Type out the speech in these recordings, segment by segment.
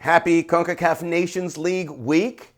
Happy CONCACAF Nations League week.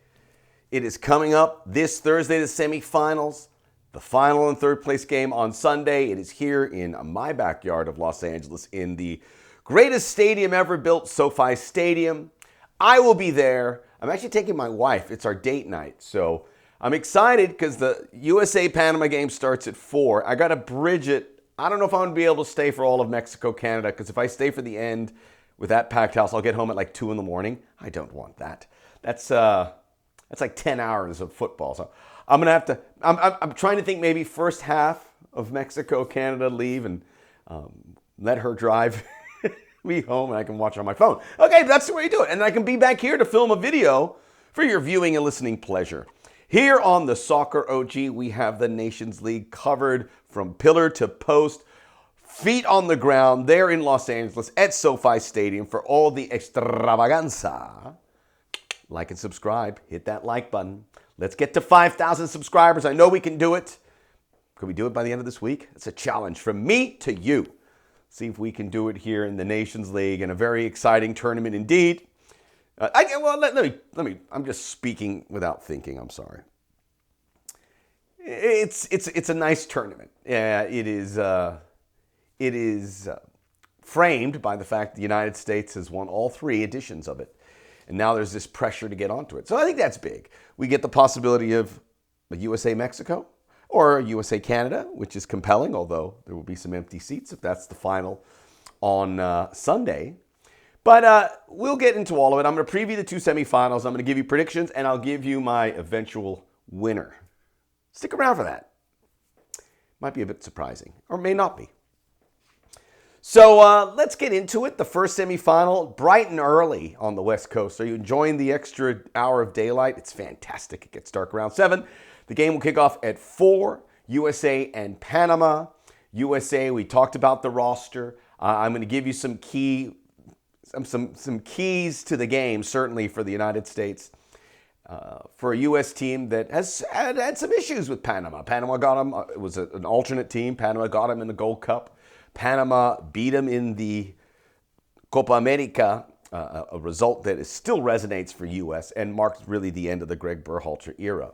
It is coming up this Thursday, the semifinals. The final and third place game on Sunday. It is here in my backyard of Los Angeles in the greatest stadium ever built, SoFi Stadium. I will be there. I'm actually taking my wife. It's our date night. So I'm excited because the USA-Panama game starts at 4. I got to bridge it. I don't know if I'm going to be able to stay for all of Mexico, Canada, because if I stay for the end with that packed house, I'll get home at like 2 in the morning. I don't want that. That's like 10 hours of football. So I'm going to have to, I'm trying to think maybe first half of Mexico, Canada leave and let her drive me home and I can watch on my phone. Okay, that's the way you do it. And I can be back here to film a video for your viewing and listening pleasure. Here on the Soccer OG, we have the Nations League covered from pillar to post, feet on the ground there in Los Angeles at SoFi Stadium for all the extravaganza. Like and subscribe. Hit that like button. Let's get to 5,000 subscribers. I know we can do it. Could we do it by the end of this week? It's a challenge from me to you. See if we can do it here in the Nations League in a very exciting tournament indeed. Let me. I'm just speaking without thinking. I'm sorry. It's a nice tournament. Yeah, it is. It is framed by the fact the United States has won all 3 editions of it. And now there's this pressure to get onto it. So I think that's big. We get the possibility of a USA-Mexico or a USA-Canada, which is compelling, although there will be some empty seats if that's the final on Sunday. But we'll get into all of it. I'm going to preview the 2 semifinals. I'm going to give you predictions, and I'll give you my eventual winner. Stick around for that. Might be a bit surprising, or may not be. So let's get into it. The first semifinal, bright and early on the West Coast. Are you enjoying the extra hour of daylight? It's fantastic. It gets dark around 7. The game will kick off at 4. USA and Panama. USA, we talked about the roster. I'm going to give you some keys to the game, certainly for the United States. For a U.S. team that has had some issues with Panama. Panama got them. It was an alternate team. Panama got them in the Gold Cup. Panama beat them in the Copa America, a result that still resonates for U.S. and marks really the end of the Greg Berhalter era.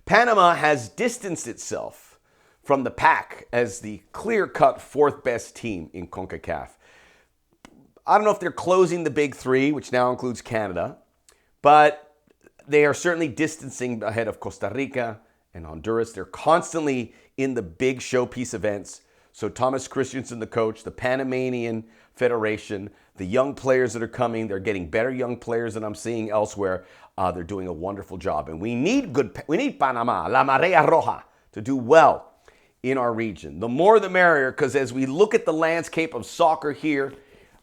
Panama has distanced itself from the pack as the clear-cut 4th best team in CONCACAF. I don't know if they're closing the big 3, which now includes Canada, but they are certainly distancing ahead of Costa Rica and Honduras. They're constantly in the big showpiece events. So Thomas Christensen, the coach, the Panamanian Federation, the young players that are coming, they're getting better young players than I'm seeing elsewhere. They're doing a wonderful job. And we need Panama, La Marea Roja, to do well in our region. The more the merrier, because as we look at the landscape of soccer here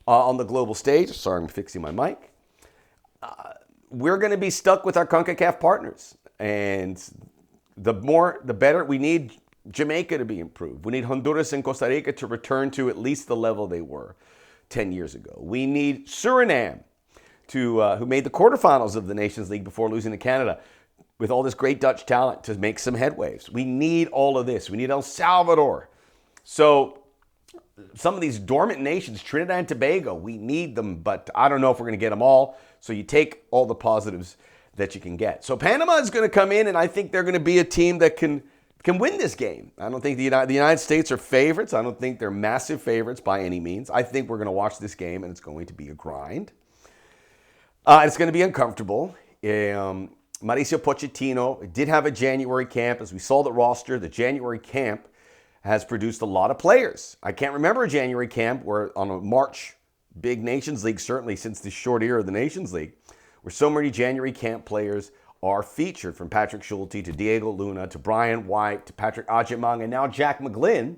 on the global stage, sorry, I'm fixing my mic, we're going to be stuck with our CONCACAF partners. And the more, the better. We need Jamaica to be improved. We need Honduras and Costa Rica to return to at least the level they were 10 years ago. We need Suriname, who made the quarterfinals of the Nations League before losing to Canada, with all this great Dutch talent to make some headwaves. We need all of this. We need El Salvador. So some of these dormant nations, Trinidad and Tobago, we need them, but I don't know if we're going to get them all. So you take all the positives that you can get. So Panama is going to come in, and I think they're going to be a team that can win this game. I don't think the United States are favorites. I don't think they're massive favorites by any means. I think we're going to watch this game, and it's going to be a grind. It's going to be uncomfortable. Mauricio Pochettino did have a January camp. As we saw the roster, the January camp has produced a lot of players. I can't remember a January camp where on a March big Nations League, certainly since the short era of the Nations League, where so many January camp players are featured, from Patrick Schulte to Diego Luna to Brian White to Patrick Ajimang and now Jack McGlynn,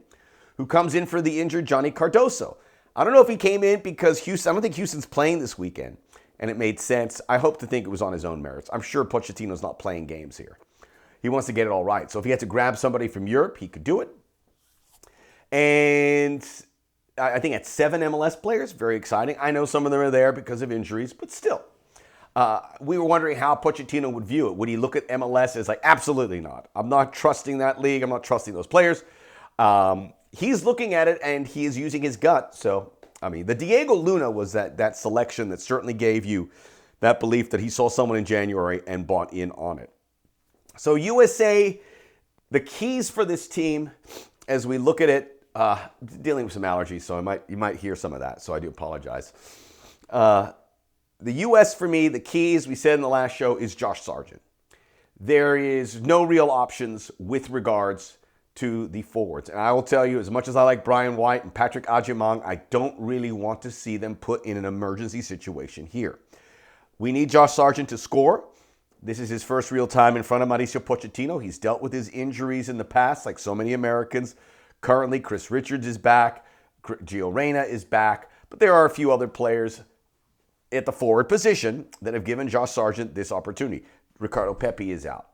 who comes in for the injured Johnny Cardoso. I don't know if he came in because Houston, I don't think Houston's playing this weekend, and it made sense. I hope to think it was on his own merits. I'm sure Pochettino's not playing games here. He wants to get it all right. So if he had to grab somebody from Europe, he could do it. And I think it's 7 MLS players, very exciting. I know some of them are there because of injuries, but still. We were wondering how Pochettino would view it. Would he look at MLS as like, absolutely not. I'm not trusting that league. I'm not trusting those players. He's looking at it and he is using his gut. So I mean, the Diego Luna was that selection that certainly gave you that belief that he saw someone in January and bought in on it. So USA, the keys for this team, as we look at it, dealing with some allergies, so you might hear some of that, so I do apologize. The U.S. for me, the keys, we said in the last show, is Josh Sargent. There is no real options with regards to the forwards. And I will tell you, as much as I like Brian White and Patrick Agyemang, I don't really want to see them put in an emergency situation here. We need Josh Sargent to score. This is his first real time in front of Mauricio Pochettino. He's dealt with his injuries in the past, like so many Americans. Currently, Chris Richards is back. Gio Reyna is back. But there are a few other players at the forward position that have given Josh Sargent this opportunity. Ricardo Pepi is out.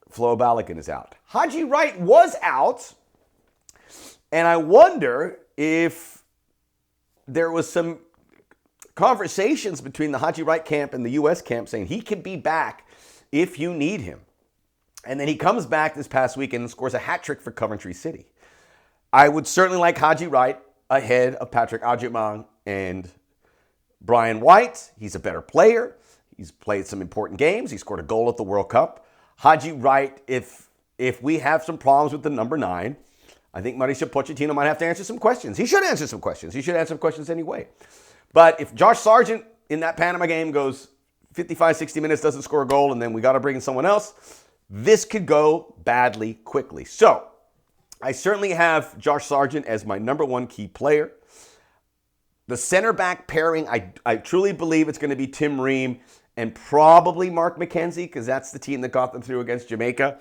Flo Balogun is out. Haji Wright was out. And I wonder if there was some conversations between the Haji Wright camp and the U.S. camp saying he can be back if you need him. And then he comes back this past weekend and scores a hat trick for Coventry City. I would certainly like Haji Wright ahead of Patrick Agyemang and Brian White. He's a better player. He's played some important games. He scored a goal at the World Cup. Haji Wright, if we have some problems with the number 9, I think Mauricio Pochettino might have to answer some questions. He should answer some questions. He should answer some questions anyway. But if Josh Sargent in that Panama game goes 55, 60 minutes, doesn't score a goal, and then we got to bring in someone else, this could go badly quickly. So I certainly have Josh Sargent as my number 1 key player. The center back pairing, I truly believe it's going to be Tim Ream and probably Mark McKenzie, because that's the team that got them through against Jamaica.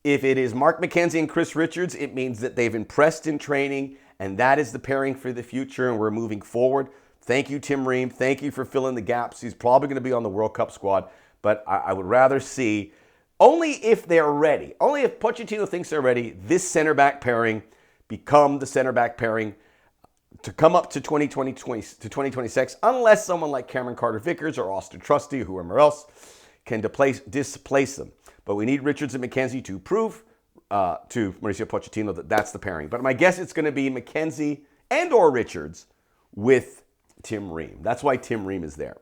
If it is Mark McKenzie and Chris Richards, it means that they've impressed in training, and that is the pairing for the future, and we're moving forward. Thank you, Tim Ream. Thank you for filling the gaps. He's probably going to be on the World Cup squad, but I would rather see, only if they're ready, only if Pochettino thinks they're ready, this center back pairing become the center back pairing to come up to 2026, unless someone like Cameron Carter-Vickers or Austin Trusty or whoever else can displace them. But we need Richards and McKenzie to prove to Mauricio Pochettino that that's the pairing. But my guess it's going to be McKenzie and or Richards with Tim Ream. That's why Tim Ream is there.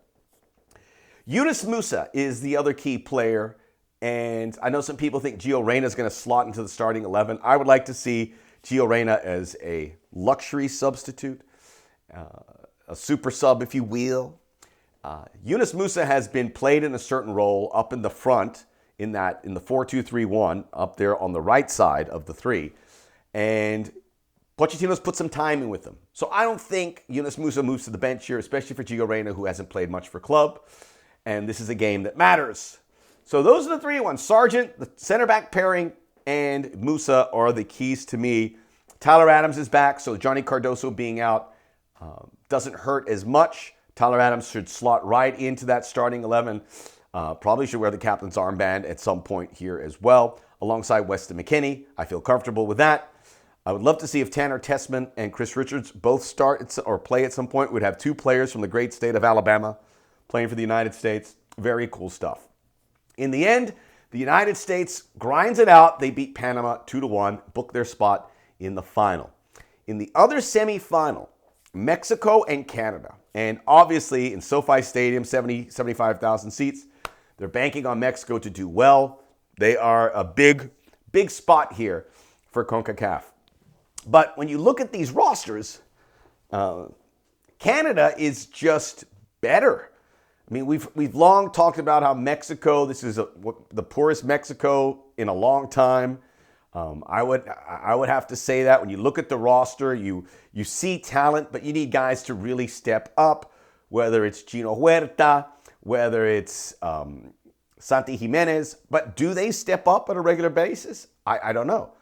Yunus Musa is the other key player, and I know some people think Gio Reyna is going to slot into the starting 11. I would like to see Gio Reyna as a luxury substitute, a super sub, if you will. Yunus Musa has been played in a certain role up in the front in the 4-2-3-1 up there on the right side of the 3. And Pochettino's put some time in with him. So I don't think Yunus Musa moves to the bench here, especially for Gio Reyna, who hasn't played much for club. And this is a game that matters. So those are the 3 ones. Sargent, the center back pairing, and Musa are the keys to me. Tyler Adams is back, so Johnny Cardoso being out doesn't hurt as much. Tyler Adams should slot right into that starting 11. Probably should wear the captain's armband at some point here as well, alongside Weston McKennie. I feel comfortable with that. I would love to see if Tanner Tessman and Chris Richards both start or play at some point. We'd have 2 players from the great state of Alabama playing for the United States. Very cool stuff. In the end, the United States grinds it out. They beat Panama 2-1, book their spot in the final. In the other semifinal, Mexico and Canada. And obviously in SoFi Stadium, 75,000 seats. They're banking on Mexico to do well. They are a big spot here for CONCACAF. But when you look at these rosters, Canada is just better. I mean, we've long talked about how Mexico, this is the poorest Mexico in a long time. I would have to say that when you look at the roster, you see talent, but you need guys to really step up, whether it's Gino Huerta, whether it's Santi Jimenez. But do they step up on a regular basis? I don't know.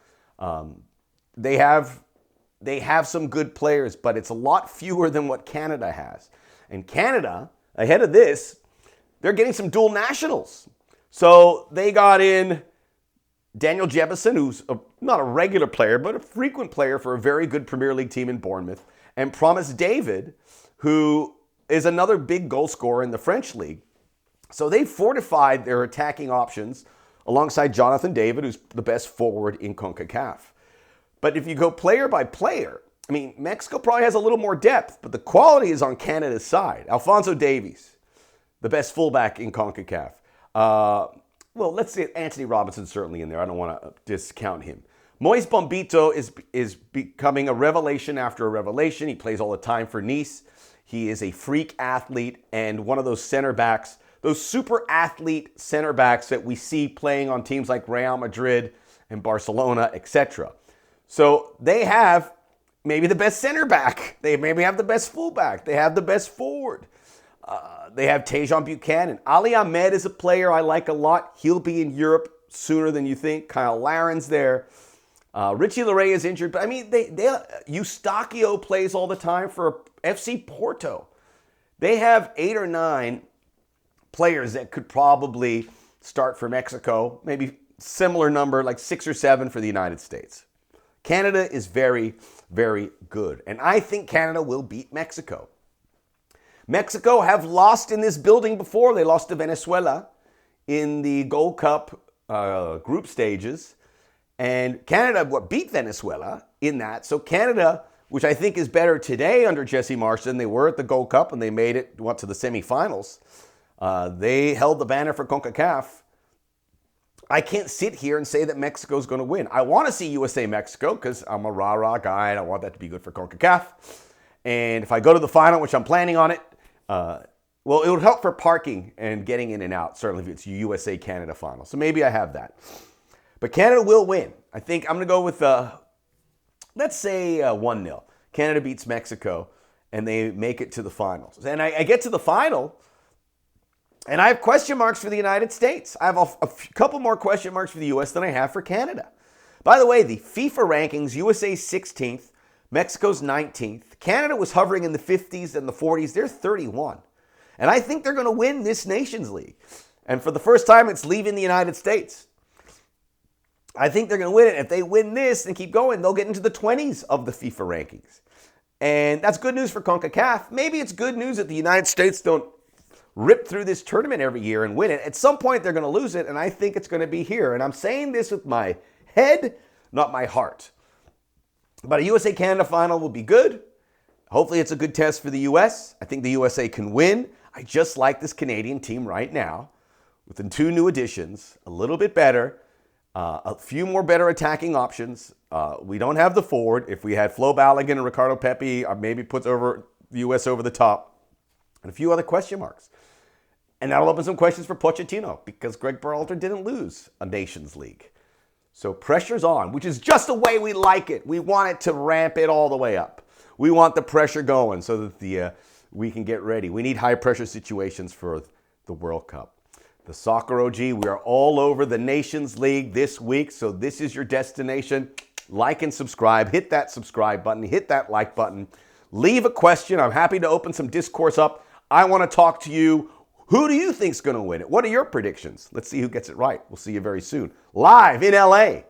They have some good players, but it's a lot fewer than what Canada has. And Canada, ahead of this, they're getting some dual nationals. So they got in Daniel Jebison, who's not a regular player, but a frequent player for a very good Premier League team in Bournemouth, and Promise David, who is another big goal scorer in the French league. So they fortified their attacking options alongside Jonathan David, who's the best forward in CONCACAF. But if you go player by player, I mean, Mexico probably has a little more depth, but the quality is on Canada's side. Alphonso Davies, the best fullback in CONCACAF. Well, let's say Anthony Robinson's certainly in there. I don't want to discount him. Moise Bombito is becoming a revelation after a revelation. He plays all the time for Nice. He is a freak athlete and one of those center backs, those super athlete center backs that we see playing on teams like Real Madrid and Barcelona, etc. So they have maybe the best center back. They maybe have the best fullback. They have the best forward. They have Tejan Buchanan. Ali Ahmed is a player I like a lot. He'll be in Europe sooner than you think. Kyle Laren's there. Richie Laryea is injured. But I mean, Eustachio plays all the time for FC Porto. They have 8 or 9 players that could probably start for Mexico. Maybe similar number, like 6 or 7 for the United States. Canada is very, very good. And I think Canada will beat Mexico. Mexico have lost in this building before. They lost to Venezuela in the Gold Cup group stages. And Canada beat Venezuela in that. So Canada, which I think is better today under Jesse Marsh than they were at the Gold Cup, and they went to the semifinals. They held the banner for CONCACAF. I can't sit here and say that Mexico's going to win. I want to see USA-Mexico because I'm a rah-rah guy and I want that to be good for CONCACAF. And if I go to the final, which I'm planning on it, well, it would help for parking and getting in and out, certainly if it's USA-Canada final. So maybe I have that. But Canada will win. I think I'm going to go with, let's say 1-0. Canada beats Mexico and they make it to the finals. And I get to the final and I have question marks for the United States. I have a couple more question marks for the U.S. than I have for Canada. By the way, the FIFA rankings, USA's 16th, Mexico's 19th. Canada was hovering in the 50s and the 40s. They're 31. And I think they're going to win this Nations League. And for the first time, it's leaving the United States. I think they're going to win it. If they win this and keep going, they'll get into the 20s of the FIFA rankings. And that's good news for CONCACAF. Maybe it's good news that the United States don't rip through this tournament every year and win it. At some point, they're going to lose it, and I think it's going to be here. And I'm saying this with my head, not my heart. But a USA-Canada final will be good. Hopefully, it's a good test for the U.S. I think the USA can win. I just like this Canadian team right now with the 2 new additions, a little bit better, a few more better attacking options. We don't have the forward. If we had Flo Balogun and Ricardo Pepi, maybe puts the U.S. over the top, and a few other question marks. And that'll open some questions for Pochettino because Greg Berhalter didn't lose a Nations League. So pressure's on, which is just the way we like it. We want it to ramp it all the way up. We want the pressure going so that we can get ready. We need high-pressure situations for the World Cup. The Soccer OG, we are all over the Nations League this week, so this is your destination. Like and subscribe. Hit that subscribe button. Hit that like button. Leave a question. I'm happy to open some discourse up. I want to talk to you. Who do you think's going to win it? What are your predictions? Let's see who gets it right. We'll see you very soon. Live in LA.